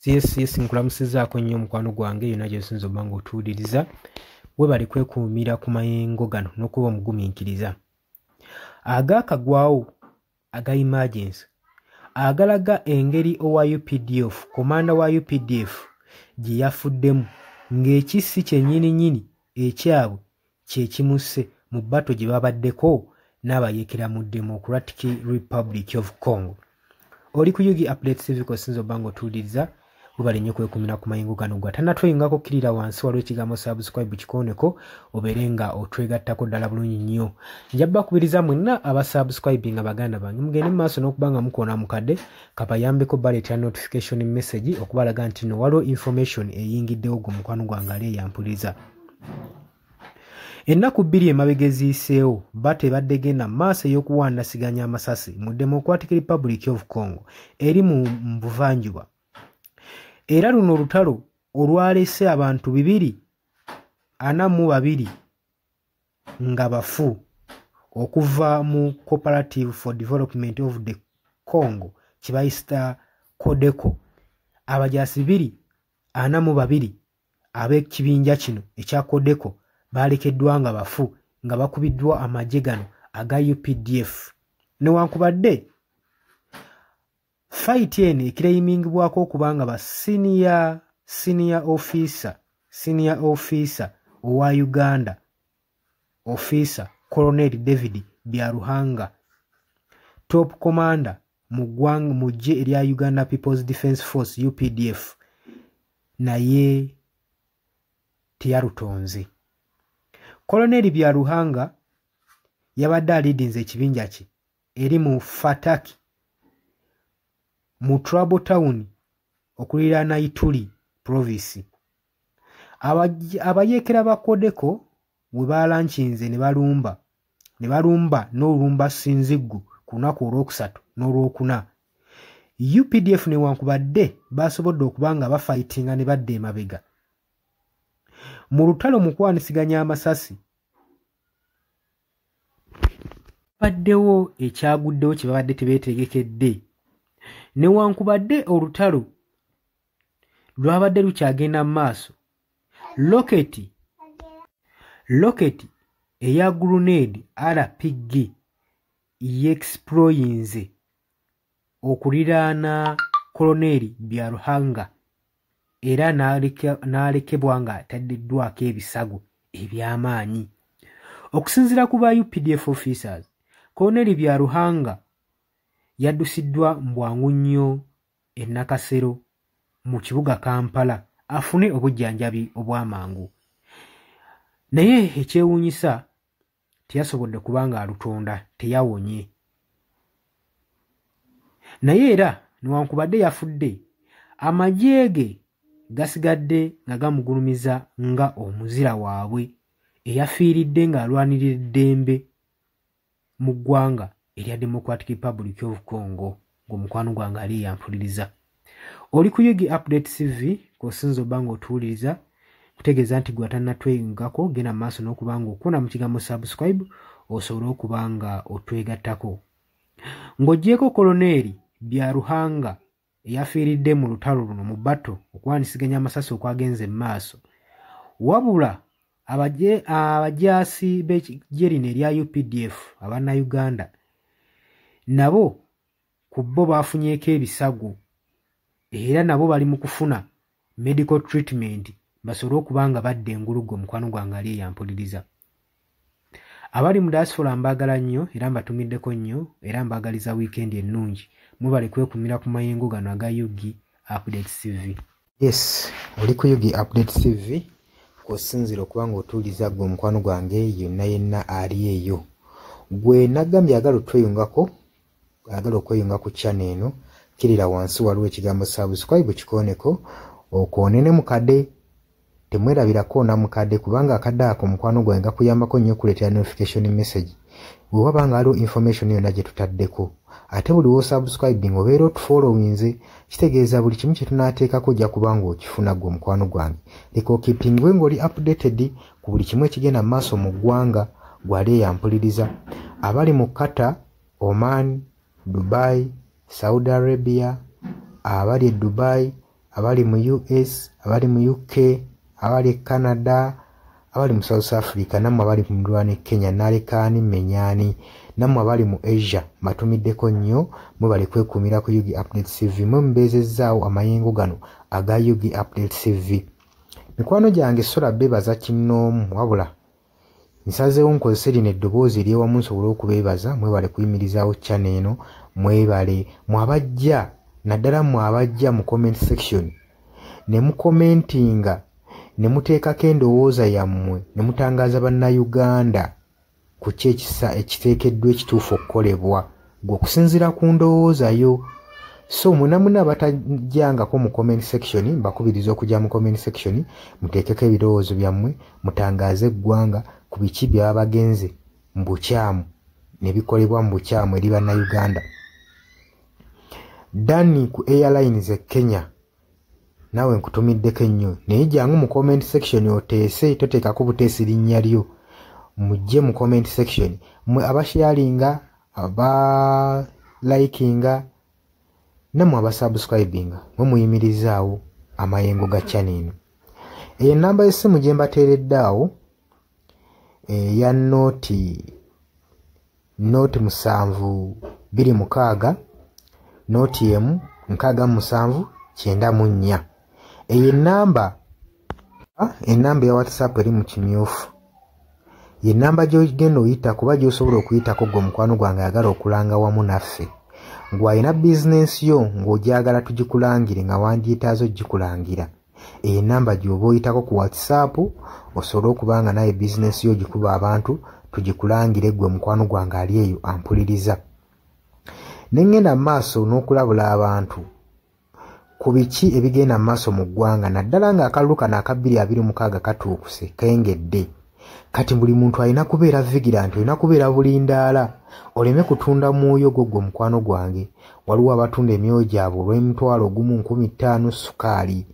Yes nkulamusizaako nnyo mukwano gwange yonna gy'osinza obba ng'otuwuliriza webale kwekuumira ku mayengo gano n'okuba omugumiikiriza agaakagwawo aga emergency agalaga engeri owa UPDF komanda wa UPDF gye yafuddemu ng'ekissi kyennyini ekyabwe kye kimusse mu bbato gye babaddeko n'abayeekera mu Democratic Republic of Congo. Oli ku Yugi Update TV kosinza obba ng'otuwuliriza webale nnyo kwekuumira ku mayengo gano gwatannatweyungako kkirira wansi waliwo ekigambo subscribe kikooneko obeere nga otwegattako ddala bulungi nnyo. Nja bakubiriza mwenna abasubscribe nga baganda bange mugende mu maaso n'okuba nga mukoona mukadde kabayambeko baleetera notification message okubalaga nti no waliwo information eyingiddewo gwe mukwano gwange ali eyampuliriza. Ennaku 2 emabega eziyiseewo batebadde genda maaso ey'okuwandasiganya amasasi mu Democratic Republic of Congo eri mu buvanjuba. Era luno olutalo olwalese abantu 242 nga bafu okuva mu Cooperative for Development of the Congo kibayita CODECO. Abajaasi 242 ab'ekibinja kino ekya CODECO balekeddwa nga bafu nga bakubiddwa amagye gano aga UPDF. Newankubadde fight eno ekirayimingibwako okubanga ba senior officer owa Uganda officer Colonel David Byaruhanga top commander mu ggye erya Uganda People's Defence Force UPDF naye teyalutonze. Colonel Byaruhanga yabadde alidinze ekibinja kye eri mu Fataki mu Trouble Town okuliraana Ituri province. Abayeekera ba CODECO we baalanchinze ne balumba n'olumba Sinziggu ku lunaku olwokusatu n'olwokuna. UPDF newankubadde basobodde okuba nga bafightinga ne badda emabega. Mu lutalo mu kwanisiganya amasasi baddewo ekyaguddewo kye babadde tebeetegekedde. Newankubadde olutalo lwabadde lukyagenda mu maaso, loketi eya grenade RPG yexployinze okuliraana Colonel Byaruhanga era n'alekebwa nga ataddiddwako ebisago eby'amaanyi. Okusinziira ku ba UPDF officers, Colonel Byaruhanga yaddusiddwa mbwangu nnyo e Nakasero mu kibuga Kampala afune obujjanjabi obw'amangu. Naye ekyewuunyisa teyasobodde kubanga alutonda teyawonye. Naye era newankubadde yafudde amagye ge gasigadde nga gamugulumiza nga omuzira waabwe eyafiiridde ng'alwanirira eddembe mu ggwanga erya Democratic Republic of Congo ng'omukwano gwange ali yampuliriza. Oli ku Yugi Update TV kosinza obba ng'otuwuliriza kutegeeza nti gwatannatweyungako genda maaso n'okuba ng'okuna mu kigambo subscribe osobole okuba nga otwegattako. Ng'oggyeko Colonel Byaruhanga eyafiiridde mu lutalo luno mu bbato okwandisiganya amasasi okwagenze mu maaso, wabula abajaasi b'eggye lino erya UPDF Abannayuganda nabo ku bo baafunyeeko ebisago era nabo bali mu kufuna medical treatment basobole okuba nga badda engulugo mukwano gwange ali eyampuliriza. Abali mu diaspora mbaagala nnyo era mbatumiddeko nnyo era mbaagaliza weekend ennungi. Mubale kwekuumira ku mayengo gano aga Yugi Update TV. Yes, oli ku Yugi Update TV kosinzira okuba ng'otuwuliriza gwe omukwano gwange yenna ali eyo. Gwe nagambye agala otweyungako, agala okweyunga ku channel eno, kirira wansi waliwo ekigambo subscribe kikooneko okoonene mukadde. Temwerabirako na mukadde kubanga akadde ako mukwano gwange gakuyambako nnyo okuleetera notification message bwe waba nga waliwo information yonna gye tutaddeko. Ate buli w'osubscribing obeera otufollowinze kitegeeza buli kimu kye tunaateekako ojja kuba ng'okifuna gwe omukwano gwange. Leka okeepingwe ng'oli updated ku buli kimu ekigenda mu maaso mu ggwanga gwali eyampuliriza. Abali mu Qatar, Oman, Dubai, Saudi Arabia, abali e Dubai, abali mu US, abali mu UK, abali Canada, abali mu South Africa, namwe abali mu Rwanda, Kenya, nalekani menyani, namwe abali mu Asia, matumiddeko nnyo mwe bali kwekumira ku Yugi Update TV. Mwe mbezezaawo amayengo gano aga Yugi Update TV. Mikwano gyange sola bebaza kinnoomu wabula nsazeewo nkozese lino eddoboozi ery'ewamu nsobole okubeebaza mwebale kuyimirizaawo channel eno, mwebale mwabajja naddala mwabajja mu comment section ne mukomentinga ne muteekako endowooza yammwe ne mutangaaza bannayuganda ku ki ekiteekeddwa ekituufu okukolebwa gwe okusinziira ku ndowooza yo. So munamuna abatajjangako mu comment section mbakubiriza okujja mu comment section muteekeko ebirowoozo byammwe mutangaaze eggwanga ku biki byaba bagenze mu bukyamu ne bikolebwa mu bukyamu eri bannayuganda. Dani ku Airlines e Kenya nawe nkutumiddeko ennyo naye jangu mu comment section oteese, toteekako buteesi linnya lyo, mujje mu comment section mwe abasharinga, abalikinga namwe abasubscribinga mwe muyimirizaawo amayengo ga channel eno. Eyo namba y'essimu gye mbateeredde awo eya nooti 726 nooti emu 67994. Eyo enamba ya WhatsApp eri mu kimyufu. Ye namba gy'ogenda oyita kuba gy'osobola okuyitako gwe mukwano gwange ayagala okulanga wamu naffe. Ngw'alina bizinensi yo ng'ogyagala tugikulangire nga wandyetaazo gikulangira. Eyo namba gy'oba oyitako ku WhatsApp osobole okuba nga naye bizinensi yo gikuba abantu tugikulangire gwe mukwano gwange ali eyo ampuliriza. Nengenda maaso n'okulabula abantu ku biki ebigenda maaso mu ggwanga naddala nga akalulu kano aka 2026 katuukuse kengedde. Kati buli muntu alina kubeera vigilant, olina kubeera bulindaala oleme kutunda mwoyo gwo mukwano gwange. Waliwo abatunda emyoyo gyabwe olw'M1,1500 sukaali.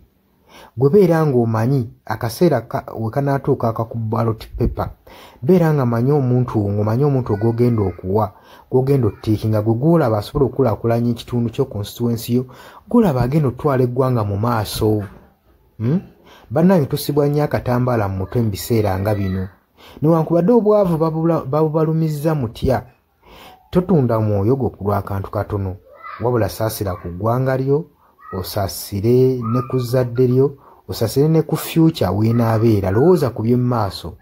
Gwe beera ng'omanyi akaseera we kanaatuuka akakuba ballot paper, beera nga manyi omuntu ng'omanyi omuntu ogw'ogenda okuwa, gw'ogenda ottiikinga, gwe gw'olaba asobola okukulaakulanya ekitundu kyo constituency yo, gw'olaba agenda otwala eggwanga mu maaso. Bannange tusibwa nnyo akatambaala mu mutwe mu biseera nga bino. Newankubadde obwavu babubalumizza mutya, totunda mwoyo gwo ku lw'akantu katono, wabula saasira ku ggwanga lyo, osaasire ne ku zadde lyo, osaasire ne ku future weenaabeera. Lowooza ku by'emu maaso.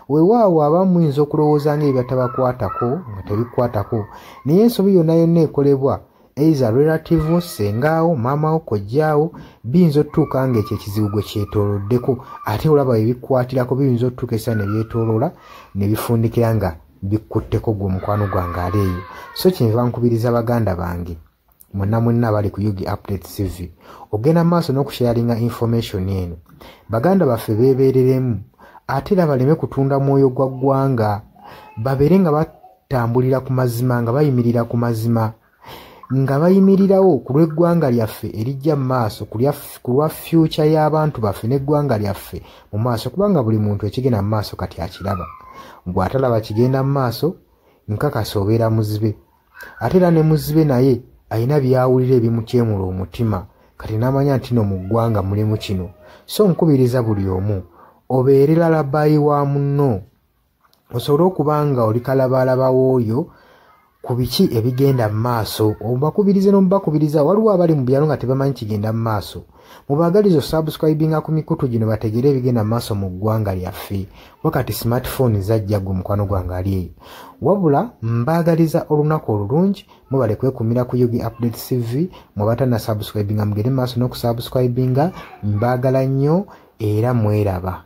Weewaawo abamu muyinza okulowooza ng'ebibatabakwatako nga tebikwatako, naye ensobi yonna yonna ekolebwa eiza relative, sengaawo, maamawo, kojjaawo, biyinza otutuuka ng'ekyo ekizibu gwe kyetooloddeko ate olaba ebikwatirako biyinza otutuuka esa ne byetooloola ne bifundikira nga bikkutteko gwe mukwano gwange ali eyo. So kyenva nkubiriza baganda bange mwenna bali ku Yugi Update TV ogenda maaso n'okusharinga information eno. Baganda baffe beebereremu ate era baleme kutunda mwoyo gwa ggwanga, babeere nga batambulira ku mazima, nga bayimirira ku mazima, nga bayimirirawo ku lw'eggwanga lyaffe erijja mu maaso, ku lwa future y'abantu baffe n'eggwanga lyaffe mu maaso, kubanga buli muntu ekigenda mu maaso kati akiraba. Bw'atalaba kigenda mu maaso nkakasa obeera muzibe. Ate era ne muzibe naye alina byawulira ebimukyemula omutima, kati n'amanya nti no mu ggwanga mulimu kino. So nkubiriza buli omu obeere lalabayi wa munno, osobole okuba nga oli kalabaalaba w'oyo ku biki ebigenda mu maaso. Obakubirize n'omubakubiriza. Waliwo abali mu byalo nga tebamanyi kigenda mu maaso, mubaagaliza subscribinga ku mikutu gino bategere ebigenda mu maaso mu ggwanga lyaffe. Wakati smartphone zajja gwe mukwano gwange ali eyo. Wabula mbaagaliza olunaku olulungi, mubale kwekumira ku Yugi Update TV. Mwabatana subscribinga mugere maaso n'okusubscribinga. Mbaagala nnyo era mweraba.